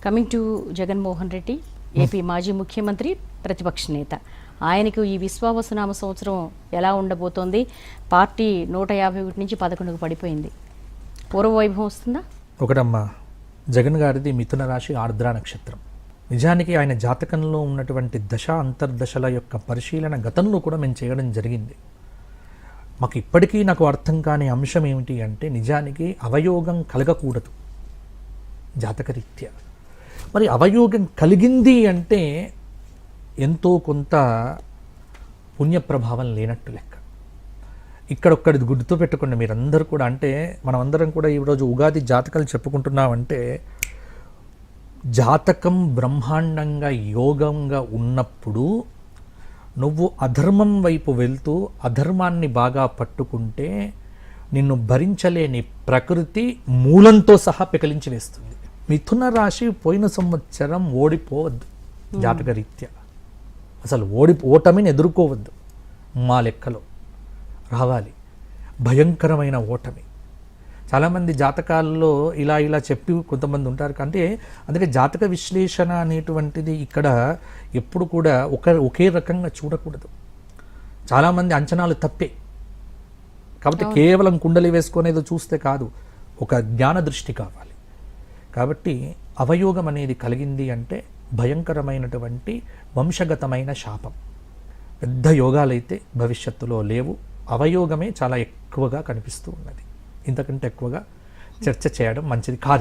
Coming to Jaganmohan Reddy, AP మాజీ ముఖ్యమంత్రి, ప్రతిపక్ష నేత. ఆయనకు ఈ విశ్వావసునామ సంవత్సరం ఎలా ఉండబోతోంది? పార్టీ 151 నుంచి 11కు పడిపోయింది. పూర్వ వైభవం వస్తుందా? ఒకటమ్మా, జగన్ గారిది మిథున రాశి, ఆర్ద్ర నక్షత్రం. నిజానికి ఆయన జాతకంలో ఉన్నటువంటి దశ అంతర్దశల యొక్క పరిశీలన గతంలో కూడా మేము చేయడం జరిగింది. మాకు ఇప్పటికీ నాకు అర్థం కాని అంశం ఏమిటి అంటే, నిజానికి అవయోగం కలగకూడదు జాతకరీత్యా. మరి అవయోగం కలిగింది అంటే ఎంతో కొంత పుణ్యప్రభావం లేనట్టు లెక్క. ఇక్కడొక్కడి గుర్తు పెట్టుకోండి మీరందరూ కూడా. అంటే మనమందరం కూడా ఈరోజు ఉగాది జాతకాలు చెప్పుకుంటున్నామంటే, జాతకం బ్రహ్మాండంగా యోగంగా ఉన్నప్పుడు నువ్వు అధర్మం వైపు వెళ్తూ అధర్మాన్ని బాగా పట్టుకుంటే నిన్ను భరించలేని ప్రకృతి మూలంతో సహా పెకలించి వేస్తుంది. మిథున రాశి పోయిన సంవత్సరం ఓడిపోవద్దు జాతకరీత్యా. అసలు ఓటమిని ఎదుర్కోవద్దు. మా లెక్కలో రావాలి భయంకరమైన ఓటమి. చాలామంది జాతకాల్లో ఇలా చెప్పి కొంతమంది ఉంటారు. అంటే అందుకే జాతక విశ్లేషణ అనేటువంటిది ఇక్కడ ఎప్పుడు కూడా ఒకే రకంగా చూడకూడదు. చాలామంది అంచనాలు తప్పే. కాబట్టి కేవలం కుండలి వేసుకునేది చూస్తే కాదు, ఒక జ్ఞాన దృష్టి కావాలి. కాబట్టి అవయోగం అనేది కలిగింది అంటే భయంకరమైనటువంటి వంశగతమైన శాపం. పెద్ద యోగాలైతే భవిష్యత్తులో లేవు. అవయోగమే చాలా ఎక్కువగా కనిపిస్తూ ఉన్నది. ఇంతకంటే ఎక్కువగా చర్చ చేయడం మంచిది కాదు.